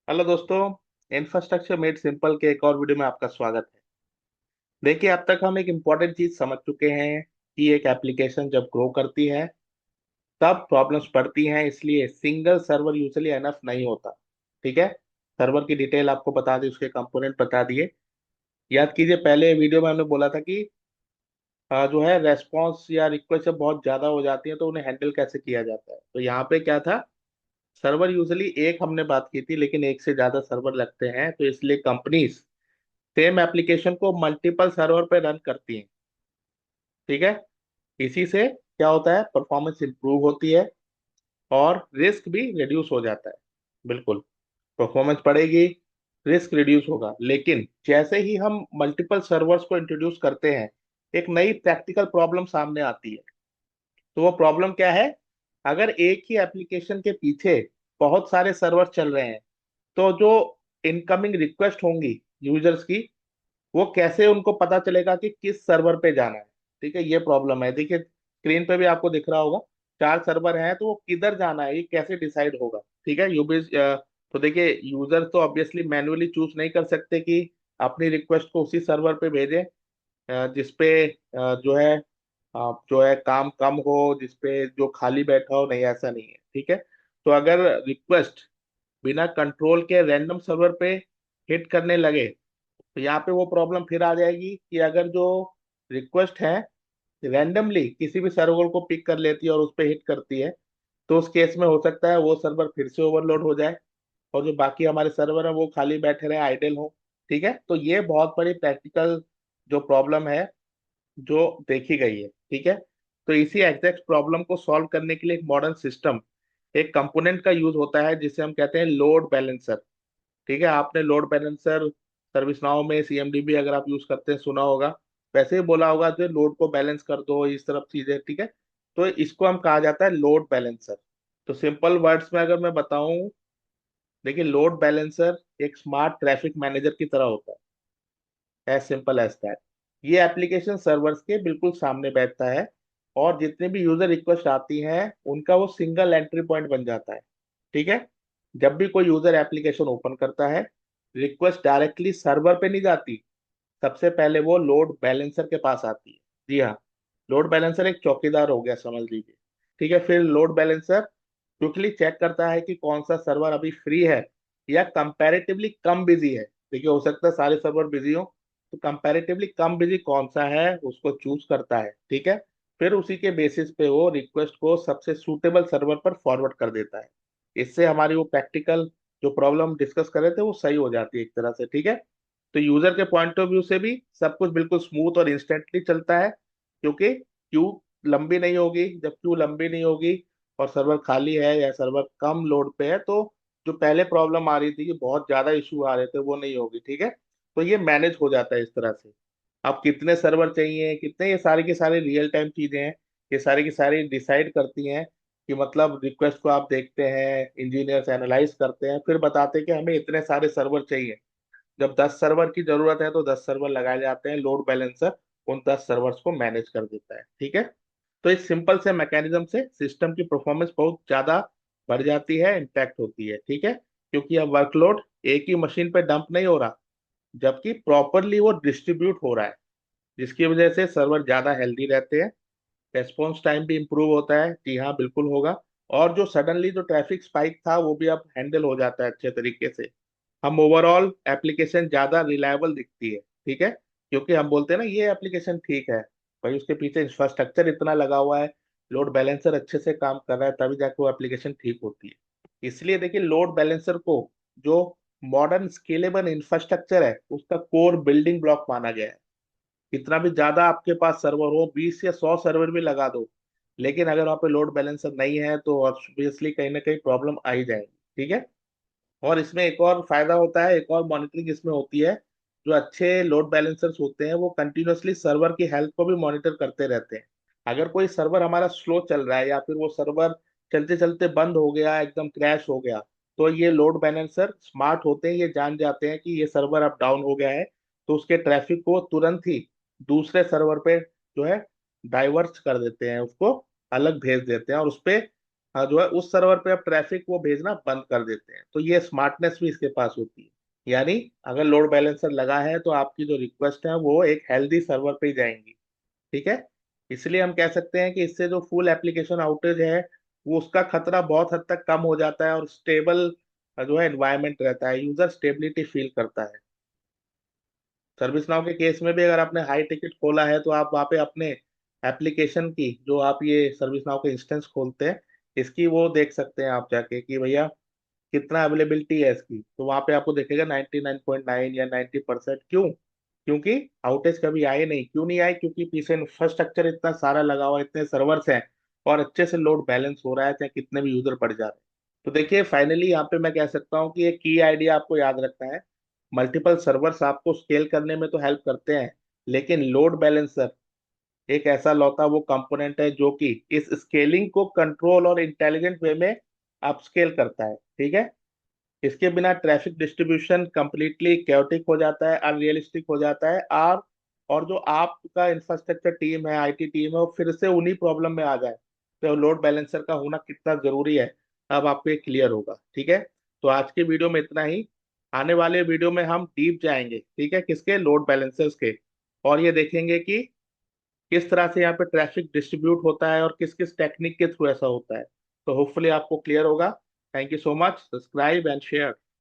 Hello दोस्तों। Infrastructure made simple के एक और वीडियो में आपका स्वागत है। देखिए, अब तक हम एक इम्पॉर्टेंट चीज समझ चुके हैं कि एक एप्लीकेशन जब ग्रो करती है तब प्रॉब्लम्स पड़ती हैं, इसलिए सिंगल सर्वर यूजुअली एनफ नहीं होता। ठीक है। सर्वर की डिटेल आपको बता दी, उसके कंपोनेंट बता दिए। याद कीजिए, पहले वीडियो में हमने बोला था कि जो है रेस्पॉन्स या रिक्वेस्ट जब बहुत ज्यादा हो जाती है तो उन्हें हैंडल कैसे किया जाता है। तो यहाँ पे क्या था, सर्वर यूजुअली एक हमने बात की थी, लेकिन एक से ज्यादा सर्वर लगते हैं, तो इसलिए कंपनीज सेम एप्लीकेशन को मल्टीपल सर्वर पे रन करती हैं। ठीक है। इसी से क्या होता है, परफॉर्मेंस इंप्रूव होती है और रिस्क भी रिड्यूस हो जाता है। बिल्कुल, परफॉर्मेंस बढ़ेगी, रिस्क रिड्यूस होगा। लेकिन जैसे ही हम मल्टीपल सर्वर्स को इंट्रोड्यूस करते हैं, एक नई प्रैक्टिकल प्रॉब्लम सामने आती है। तो वो प्रॉब्लम क्या है, अगर एक ही एप्लीकेशन के पीछे बहुत सारे सर्वर चल रहे हैं तो जो इनकमिंग रिक्वेस्ट होंगी यूजर्स की, वो कैसे उनको पता चलेगा कि किस सर्वर पे जाना है। ठीक है, ये प्रॉब्लम है। देखिए, स्क्रीन पे भी आपको दिख रहा होगा, 4 सर्वर हैं, तो वो किधर जाना है ये कैसे डिसाइड होगा। ठीक है। तो देखिए, यूजर तो ऑब्वियसली मैन्युअली चूज नहीं कर सकते कि अपनी रिक्वेस्ट को उसी सर्वर पे भेजें जिसपे जो है काम कम हो, जिसपे जो खाली बैठा हो। नहीं, ऐसा नहीं है। ठीक है। तो अगर रिक्वेस्ट बिना कंट्रोल के रैंडम सर्वर पे हिट करने लगे तो यहाँ पे वो प्रॉब्लम फिर आ जाएगी कि अगर जो रिक्वेस्ट है रैंडमली किसी भी सर्वर को पिक कर लेती है और उस पर हिट करती है, तो उस केस में हो सकता है वो सर्वर फिर से ओवरलोड हो जाए और जो बाकी हमारे सर्वर है वो खाली बैठे रहे, आइडल हो। ठीक है। तो ये बहुत बड़ी प्रैक्टिकल जो प्रॉब्लम है जो देखी गई है। ठीक है। तो इसी एग्जैक्ट प्रॉब्लम को सॉल्व करने के लिए एक मॉडर्न सिस्टम, एक कंपोनेंट का यूज होता है जिसे हम कहते हैं लोड बैलेंसर। ठीक है। आपने लोड बैलेंसर सर्विस नाउ में सीएमडीबी अगर आप यूज करते हैं सुना होगा, वैसे ही बोला होगा जो लोड को बैलेंस कर दो, इस तरफ चीजें। ठीक है। तो इसको हम कहा जाता है लोड बैलेंसर। तो सिंपल वर्ड्स में अगर मैं बताऊं, देखिए, लोड बैलेंसर एक स्मार्ट ट्रैफिक मैनेजर की तरह होता है, एज सिंपल एज दैट। ये एप्लीकेशन सर्वर्स के बिल्कुल सामने बैठता है और जितने भी यूजर रिक्वेस्ट आती हैं उनका वो सिंगल एंट्री पॉइंट बन जाता है। ठीक है। जब भी कोई यूजर एप्लीकेशन ओपन करता है, रिक्वेस्ट डायरेक्टली सर्वर पे नहीं जाती, सबसे पहले वो लोड बैलेंसर के पास आती है। जी हाँ, लोड बैलेंसर एक चौकीदार हो गया, समझ लीजिए। ठीक है। फिर लोड बैलेंसर क्विकली चेक करता है कि कौन सा सर्वर अभी फ्री है या कंपैरेटिवली कम बिजी है। देखिए, हो सकता है सारे सर्वर बिजी हो, तो कंपैरेटिवली कम बिजी कौन सा है उसको चूज करता है। ठीक है। फिर उसी के बेसिस पे वो रिक्वेस्ट को सबसे सूटेबल सर्वर पर फॉरवर्ड कर देता है। इससे हमारी वो प्रैक्टिकल जो प्रॉब्लम डिस्कस कर रहे थे वो सही हो जाती है एक तरह से। ठीक है। तो यूजर के पॉइंट ऑफ व्यू से भी सब कुछ बिल्कुल स्मूथ और इंस्टेंटली चलता है, क्योंकि क्यू लंबी नहीं होगी। जब क्यू लंबी नहीं होगी और सर्वर खाली है या सर्वर कम लोड पे है, तो जो पहले प्रॉब्लम आ रही थी कि बहुत ज्यादा इशू आ रहे थे, वो नहीं होगी। ठीक है। तो ये मैनेज हो जाता है इस तरह से। आप कितने सर्वर चाहिए, कितने, ये सारी की सारी रियल टाइम चीजें हैं। ये सारी की सारी डिसाइड करती हैं कि मतलब रिक्वेस्ट को आप देखते हैं, इंजीनियर्स एनालाइज करते हैं, फिर बताते हैं कि हमें इतने सारे सर्वर चाहिए। जब 10 सर्वर की जरूरत है तो 10 सर्वर लगाए जाते हैं। लोड बैलेंसर उन 10 सर्वर्स को मैनेज कर देता है। ठीक है। तो इस सिंपल से मैकेनिज्म से सिस्टम की परफॉर्मेंस बहुत ज्यादा बढ़ जाती है, इम्पैक्ट होती है। ठीक है। क्योंकि अब वर्कलोड एक ही मशीन पे डंप नहीं हो रहा, जबकि प्रॉपरली वो डिस्ट्रीब्यूट हो रहा है, जिसकी वजह से सर्वर ज्यादा हेल्दी रहते हैं। रेस्पॉन्स टाइम भी इंप्रूव होता है। जी हाँ, बिल्कुल होगा। और जो सडनली जो ट्रैफिक स्पाइक था वो भी अब हैंडल हो जाता है अच्छे तरीके से। हम ओवरऑल एप्लीकेशन ज्यादा रिलायबल दिखती है। ठीक है। क्योंकि हम बोलते हैं ना ये एप्लीकेशन ठीक है, भाई उसके पीछे इंफ्रास्ट्रक्चर इतना लगा हुआ है, लोड बैलेंसर अच्छे से काम कर रहा है, तभी जाके वो एप्लीकेशन ठीक होती है। इसलिए देखिए, लोड बैलेंसर को जो मॉडर्न स्केलेबल इंफ्रास्ट्रक्चर है उसका कोर बिल्डिंग ब्लॉक माना गया है। कितना भी ज्यादा आपके पास सर्वर हो, 20 या 100 सर्वर भी लगा दो, लेकिन अगर वहाँ पे लोड बैलेंसर नहीं है तो ऑब्वियसली कहीं ना कहीं प्रॉब्लम आ ही जाएगी। ठीक है। और इसमें एक और फायदा होता है, एक और मॉनिटरिंग इसमें होती है। जो अच्छे लोड बैलेंसर्स होते हैं वो कंटिन्यूअसली सर्वर की हेल्थ को भी मॉनिटर करते रहते हैं। अगर कोई सर्वर हमारा स्लो चल रहा है या फिर वो सर्वर चलते चलते बंद हो गया, एकदम क्रैश हो गया, तो ये लोड बैलेंसर स्मार्ट होते हैं, ये जान जाते हैं कि ये सर्वर अब डाउन हो गया है, तो उसके ट्रैफिक को तुरंत ही दूसरे सर्वर पे जो है डाइवर्ट कर देते हैं, उसको अलग भेज देते हैं और उस पे हाँ जो है उस सर्वर पे अब ट्रैफिक वो भेजना बंद कर देते हैं। तो ये स्मार्टनेस भी इसके पास होती है। यानी अगर लोड बैलेंसर लगा है तो आपकी जो रिक्वेस्ट है वो एक हेल्दी सर्वर पे ही जाएंगी। ठीक है। इसलिए हम कह सकते हैं कि इससे जो फुल एप्लीकेशन आउटेज है वो उसका खतरा बहुत हद तक कम हो जाता है और स्टेबल जो है एनवायरनमेंट रहता है, यूजर स्टेबिलिटी फील करता है। सर्विस नाउ के केस में भी अगर आपने हाई टिकट खोला है तो आप वहाँ पे अपने एप्लीकेशन की जो आप ये सर्विस नाउ के इंस्टेंस खोलते हैं इसकी वो देख सकते हैं आप जाके कि भैया कितना अवेलेबिलिटी है इसकी। तो वहां पे आपको देखेगा 99.9 या 90%। क्यों? क्योंकि आउटेज कभी आए नहीं। क्यों नहीं आए? क्योंकि पीछे इंफ्रास्ट्रक्चर इतना सारा लगा हुआ है, इतने सर्वर्स हैं और अच्छे से लोड बैलेंस हो रहा है, चाहे कितने भी यूजर बढ़ जा रहे हैं। तो देखिए फाइनली यहाँ पे मैं कह सकता हूँ कि एक की आइडिया आपको याद रखना है। मल्टीपल सर्वर्स आपको स्केल करने में तो हेल्प करते हैं, लेकिन लोड बैलेंसर एक ऐसा लौता वो कंपोनेंट है जो कि इस स्केलिंग को कंट्रोल और इंटेलिजेंट वे में अपस्केल करता है। ठीक है। इसके बिना ट्रैफिक डिस्ट्रीब्यूशन कंप्लीटली कैओटिक हो जाता है, अनरियलिस्टिक हो जाता है। और जो आपका इंफ्रास्ट्रक्चर टीम है, आईटी टीम है, वो फिर से उन्हीं प्रॉब्लम में आ जाए। तो लोड बैलेंसर का होना कितना जरूरी है अब आपको ये क्लियर होगा। ठीक है। तो आज के वीडियो में इतना ही। आने वाले वीडियो में हम डीप जाएंगे, ठीक है, किसके? लोड बैलेंसर्स के। और ये देखेंगे कि किस तरह से यहाँ पे ट्रैफिक डिस्ट्रीब्यूट होता है और किस किस टेक्निक के थ्रू ऐसा होता है। तो होपफुली आपको क्लियर होगा। Thank you so much. Subscribe and share.